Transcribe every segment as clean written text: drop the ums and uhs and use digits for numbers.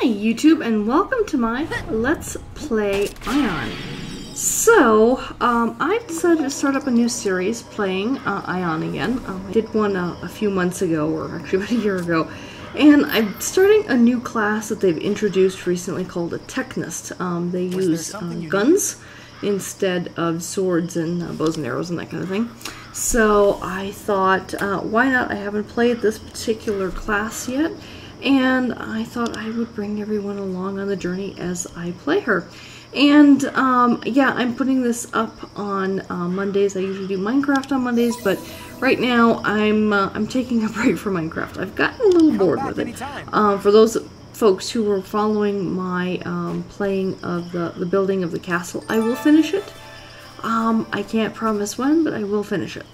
Hi YouTube, and welcome to my Let's Play Aion. So, I decided to start up a new series playing Aion again. I did one a few months ago, or actually about a year ago, and I'm starting a new class that they've introduced recently called a Technist. They use guns instead of swords and bows and arrows and that kind of thing. So I thought, why not? I haven't played this particular class yet, and I thought I would bring everyone along on the journey as I play her. And yeah, I'm putting this up on Mondays. I usually do Minecraft on Mondays, but right now I'm taking a break from Minecraft. I've gotten a little bored with it. For those folks who were following my playing of the building of the castle, I will finish it. I can't promise when, but I will finish it.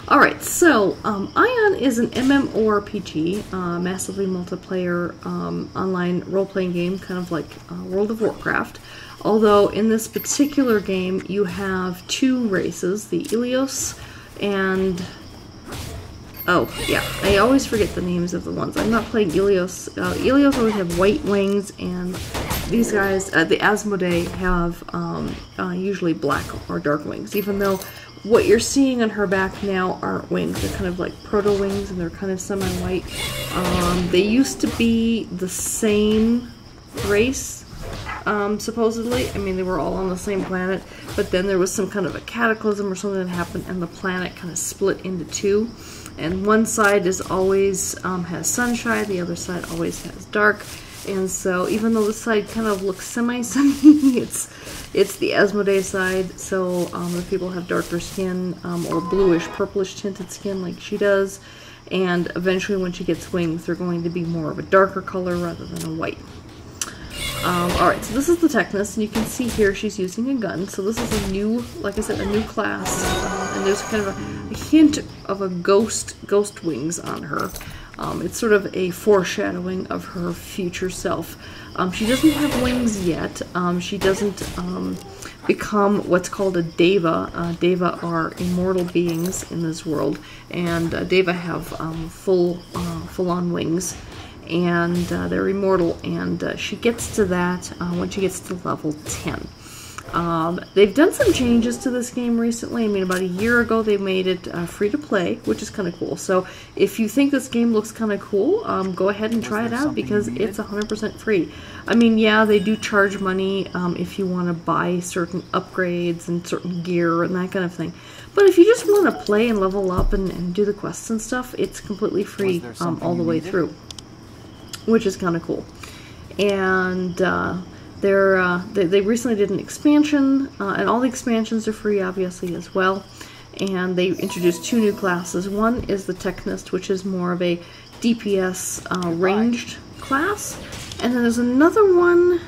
Alright, so Aion is an MMORPG, massively multiplayer online role-playing game, kind of like World of Warcraft. Although in this particular game you have two races, the Ilios and... oh, yeah, I always forget the names of the ones. I'm not playing Ilios. Ilios always have white wings, and these guys, the Asmodee, have usually black or dark wings, even though what you're seeing on her back now aren't wings. They're kind of like proto-wings, and they're kind of semi-white. They used to be the same race, supposedly. I mean, they were all on the same planet, but then there was some kind of a cataclysm or something that happened, and the planet kind of split into two. And one side is always has sunshine, the other side always has dark. And so even though this side kind of looks semi-sunny, it's the Asmodee side. So the people have darker skin or bluish, purplish tinted skin like she does. And eventually when she gets wings, they're going to be more of a darker color rather than a white. Alright, so this is the Technist, and you can see here she's using a gun. So this is a new, like I said, a new class, and there's kind of a hint of a ghost wings on her. It's sort of a foreshadowing of her future self. She doesn't have wings yet. She doesn't become what's called a Deva. Deva are immortal beings in this world, and Deva have full-on wings. And they're immortal, and she gets to that when she gets to level 10. They've done some changes to this game recently. I mean, about a year ago they made it free to play, which is kind of cool. So if you think this game looks kind of cool, go ahead and try it out, because it's 100% free. I mean, yeah, they do charge money if you want to buy certain upgrades and certain gear and that kind of thing. But if you just want to play and level up and do the quests and stuff, it's completely free all the way through, which is kind of cool. And they recently did an expansion, and all the expansions are free, obviously, as well. And they introduced two new classes. One is the Technist, which is more of a DPS ranged class. And then there's another one,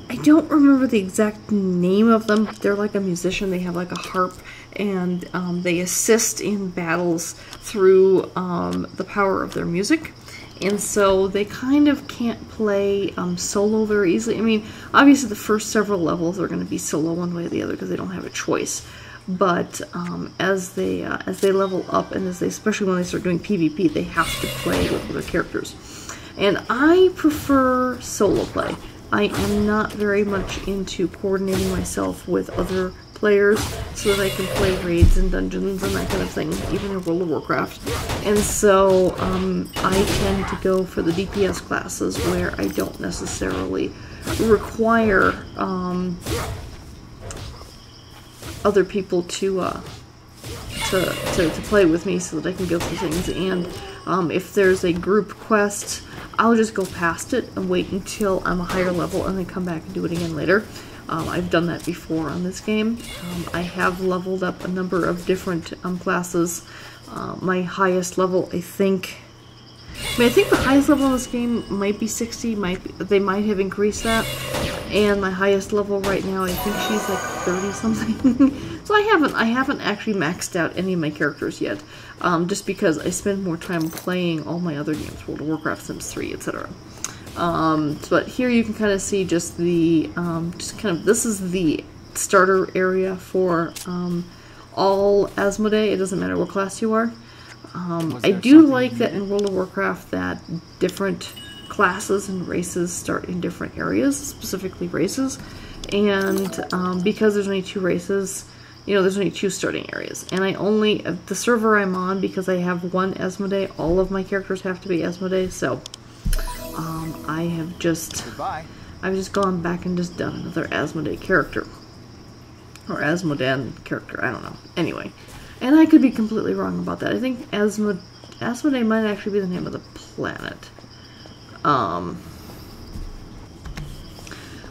I don't remember the exact name of them. They're like a musician, they have like a harp, and they assist in battles through the power of their music. And so they kind of can't play solo very easily. I mean, obviously the first several levels are going to be solo one way or the other because they don't have a choice. But as they level up, and especially when they start doing PvP, they have to play with other characters. And I prefer solo play. I am not very much into coordinating myself with other players so that I can play raids and dungeons and that kind of thing, even in World of Warcraft. And so I tend to go for the DPS classes where I don't necessarily require other people to play with me so that I can go through things. And if there's a group quest, I'll just go past it and wait until I'm a higher level and then come back and do it again later. I've done that before on this game. I have leveled up a number of different classes. My highest level, I think the highest level in this game might be 60. They might have increased that. And my highest level right now, I think she's like 30 something. So I haven't actually maxed out any of my characters yet, just because I spend more time playing all my other games, World of Warcraft, Sims 3, etc. But here you can kind of see just the, this is the starter area for all Asmodee. It doesn't matter what class you are. I do like that in World of Warcraft that different classes and races start in different areas, specifically races. And because there's only 2 races, you know, there's only 2 starting areas. And I only, the server I'm on, because I have 1 Asmodee, all of my characters have to be Asmodee, so I've just gone back and just done another Asmodee character. Or Asmodan character, I don't know. Anyway, and I could be completely wrong about that. I think Asmodee might actually be the name of the planet.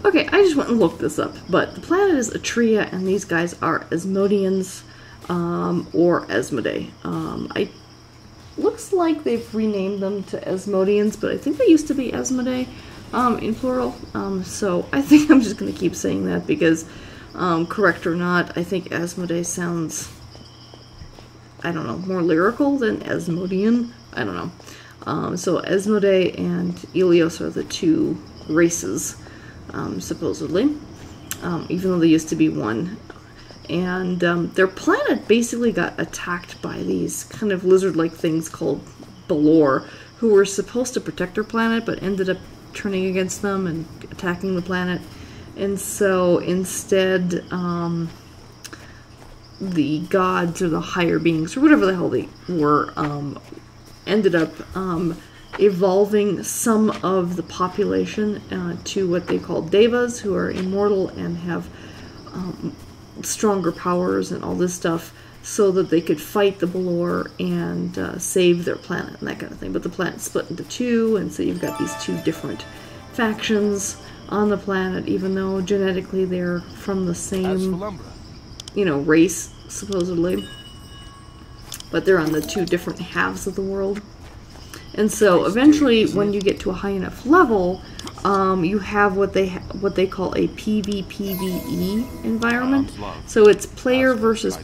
Okay, I just went and looked this up, but the planet is Atria, and these guys are Asmodians, or Asmodee. Looks like they've renamed them to Asmodians, but I think they used to be Asmodee, in plural. So I think I'm just going to keep saying that because, correct or not, I think Asmodee sounds, I don't know, more lyrical than Asmodian. I don't know. So Asmodee and Ilios are the 2 races, supposedly, even though they used to be 1. And their planet basically got attacked by these kind of lizard-like things called Balor, who were supposed to protect their planet, but ended up turning against them and attacking the planet. And so instead, the gods or the higher beings, or whatever the hell they were, ended up evolving some of the population to what they call devas, who are immortal and have stronger powers and all this stuff, so that they could fight the Balor and save their planet and that kind of thing. But the planet split into 2, and so you've got these 2 different factions on the planet, even though genetically they're from the same, you know, race, supposedly. But they're on the 2 different halves of the world. And so eventually, when you get to a high enough level, you have what they call a PvPvE environment. So it's player versus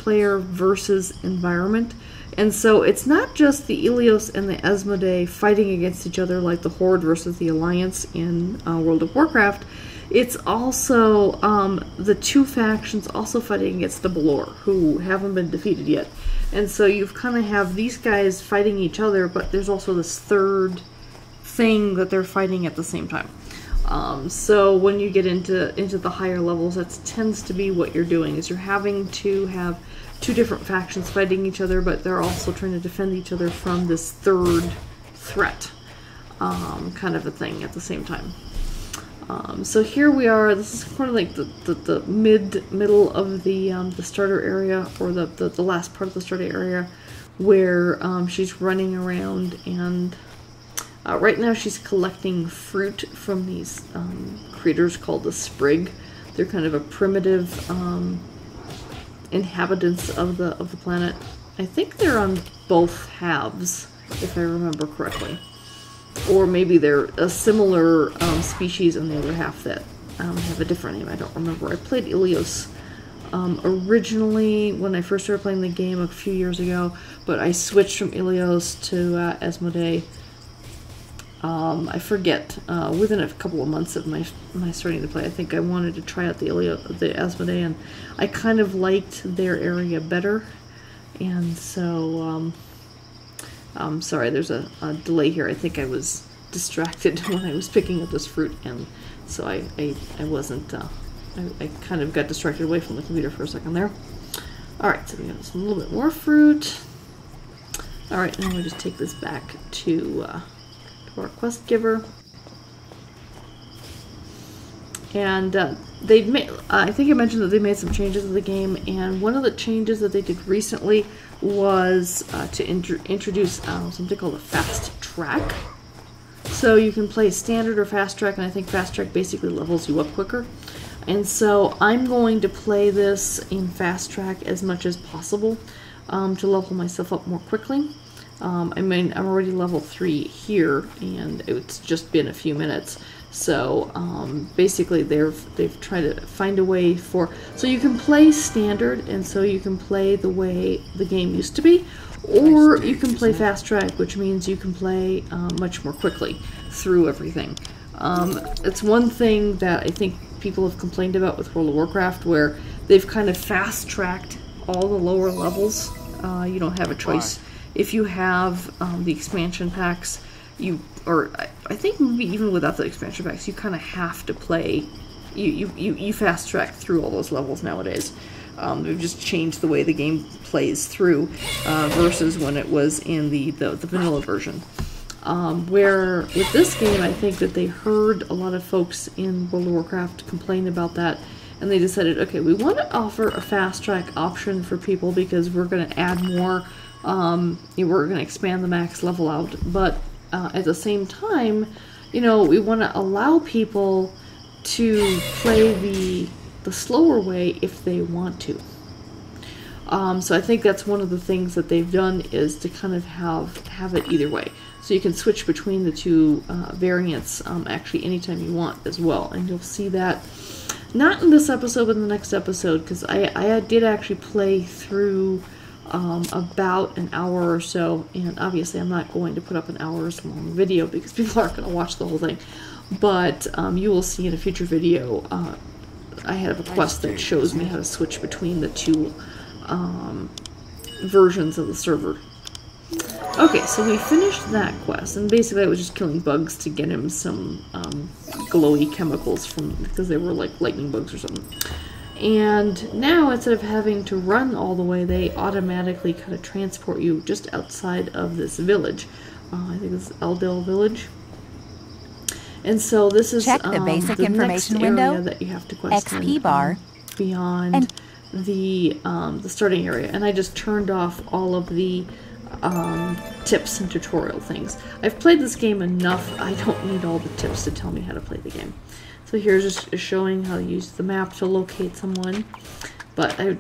environment. And so it's not just the Ilios and the Asmodee fighting against each other like the Horde versus the Alliance in World of Warcraft. It's also the 2 factions also fighting against the Balor, who haven't been defeated yet. And so you kind of have these guys fighting each other, but there's also this 3rd thing that they're fighting at the same time. So when you get into the higher levels, that tends to be what you're doing, is you're having to have 2 different factions fighting each other, but they're also trying to defend each other from this 3rd threat, kind of a thing at the same time. So here we are. This is kind of like the middle of the starter area, or the last part of the starter area, where she's running around, and right now she's collecting fruit from these creatures called the Sprig. They're kind of a primitive inhabitants of the planet. I think they're on both halves, if I remember correctly. Or maybe they're a similar species on the other half that have a different name. I don't remember. I played Ilios originally when I first started playing the game a few years ago, but I switched from Ilios to Asmodee. I forget, within a couple of months of my starting to play. I think I wanted to try out the Asmodee, and I kind of liked their area better. And so, sorry, there's a delay here. I think I was distracted when I was picking up this fruit, and so I wasn't, I kind of got distracted away from the computer for a second there. Alright, so we got a little bit more fruit. Alright, now we just take this back to our quest giver. And they've made, I think I mentioned that they made some changes to the game, and one of the changes that they did recently was to introduce something called a fast track. So you can play standard or fast track, and I think fast track basically levels you up quicker. And so I'm going to play this in fast track as much as possible to level myself up more quickly. I mean, I'm already level 3 here, and it's just been a few minutes. So basically they've tried to find a way for, so you can play standard, and so you can play the way the game used to be, or you can play fast track, which means you can play much more quickly through everything. It's one thing that I think people have complained about with World of Warcraft, where they've kind of fast tracked all the lower levels. You don't have a choice. If you have the expansion packs, I think maybe even without the expansion packs, you kind of have to play. You fast track through all those levels nowadays. They've just changed the way the game plays through versus when it was in the vanilla version. Where with this game, I think that they heard a lot of folks in World of Warcraft complain about that, and they decided, okay, we want to offer a fast track option for people because we're going to add more, we're going to expand the max level out, but at the same time, you know, we want to allow people to play the slower way if they want to. So I think that's one of the things that they've done, is to kind of have it either way. So you can switch between the two variants actually anytime you want as well. And you'll see that, not in this episode, but in the next episode, because I did actually play through about an hour or so. And obviously I'm not going to put up an hour's long video because people aren't going to watch the whole thing. But you will see in a future video, I have a quest that shows me how to switch between the two versions of the server. Okay, so we finished that quest, and basically I was just killing bugs to get him some glowy chemicals because they were like lightning bugs or something. And now, instead of having to run all the way, they automatically kind of transport you just outside of this village. I think it's Eldel Village. And so this is Check the basic the information next window, area that you have to quest XP in, bar, beyond and the starting area. And I just turned off all of the tips and tutorial things. I've played this game enough. I don't need all the tips to tell me how to play the game. So here's just showing how to use the map to locate someone. But I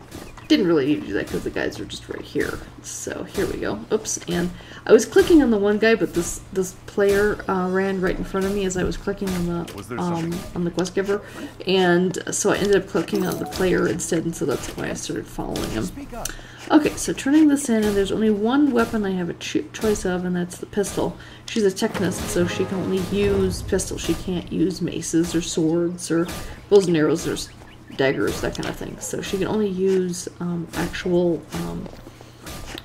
didn't really need to do that because the guys are just right here. So here we go. Oops. And I was clicking on the one guy, but this player ran right in front of me as I was clicking on the quest giver, and so I ended up clicking on the player instead, and so that's why I started following him. Okay, so turning this in, and there's only one weapon I have a choice of, and that's the pistol. She's a Technist, so she can only use pistols. She can't use maces or swords or bows and arrows or daggers, that kind of thing. So she can only use actual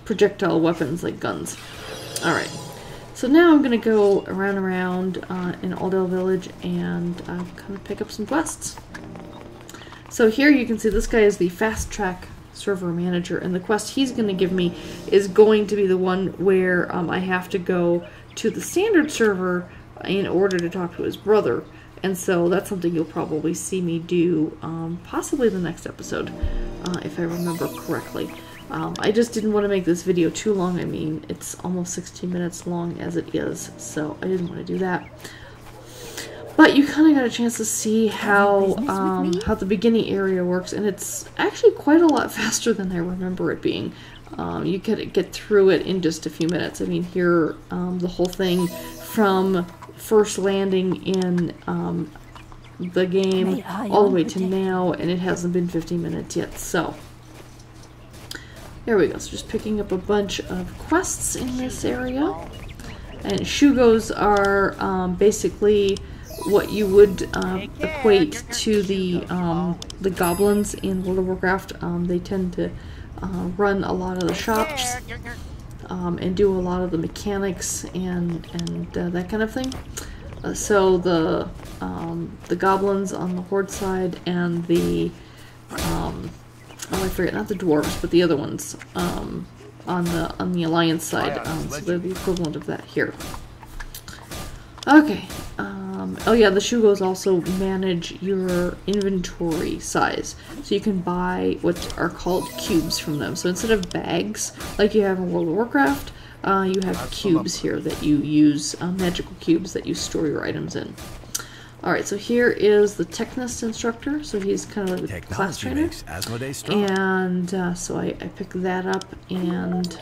projectile weapons like guns. Alright, so now I'm going to go around in Eldel Village and kind of pick up some quests. So here you can see this guy is the fast track server manager, and the quest he's going to give me is going to be the one where I have to go to the standard server in order to talk to his brother. And so that's something you'll probably see me do possibly the next episode, if I remember correctly. I just didn't want to make this video too long. I mean, it's almost 16 minutes long as it is, so I didn't want to do that. But you kind of got a chance to see how the beginning area works, and it's actually quite a lot faster than I remember it being. You can get through it in just a few minutes. I mean, here, the whole thing from first landing in the game all the way to now, and it hasn't been 15 minutes yet, so there we go. So just picking up a bunch of quests in this area, and Shugos are basically what you would equate to the goblins in World of Warcraft. They tend to run a lot of the shops and do a lot of the mechanics and that kind of thing. So the goblins on the Horde side and the oh, I forget, not the dwarves, but the other ones on the Alliance side. So they're the equivalent of that here. Okay. Oh yeah, the Shugos also manage your inventory size. So you can buy what are called cubes from them. So instead of bags, like you have in World of Warcraft, you have cubes here that you use, magical cubes that you store your items in. Alright, so here is the Technist instructor. So he's kind of like a class trainer. And so I pick that up, and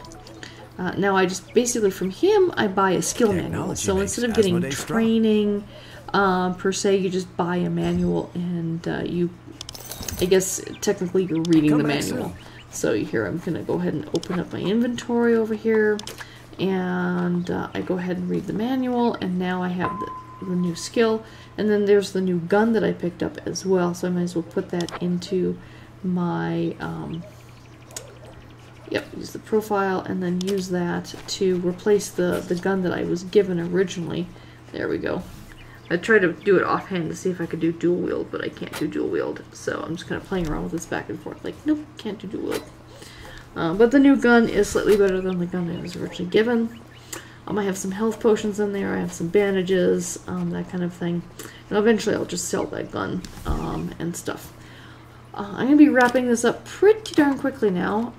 now I just basically from him I buy a skill manual. So instead of getting training per se, you just buy a manual, and I guess technically you're reading the manual. So here I'm gonna go ahead and open up my inventory over here, and I go ahead and read the manual, and now I have the new skill, and then there's the new gun that I picked up as well. So I might as well put that into my use the profile, and then use that to replace the gun that I was given originally There we go. I tried to do it offhand to see if I could do dual wield, but I can't do dual wield. So I'm just kind of playing around with this back and forth. Like, nope, can't do dual wield. But the new gun is slightly better than the gun I was originally given. I have some health potions in there. I have some bandages, that kind of thing. And eventually I'll just sell that gun and stuff. I'm going to be wrapping this up pretty darn quickly now.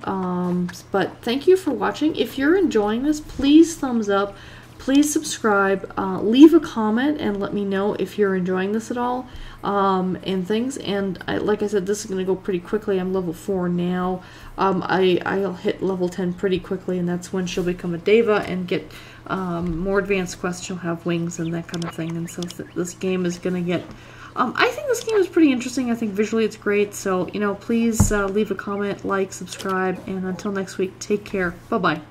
But thank you for watching. If you're enjoying this, please thumbs up. Please subscribe. Leave a comment and let me know if you're enjoying this at all. And things. And like I said, this is going to go pretty quickly. I'm level 4 now. I'll hit level 10 pretty quickly, and that's when she'll become a Deva and get more advanced quests. She'll have wings and that kind of thing. And so this game is going to get... I think this game is pretty interesting. I think visually it's great. So, you know, please leave a comment, like, subscribe, and until next week, take care. Bye-bye.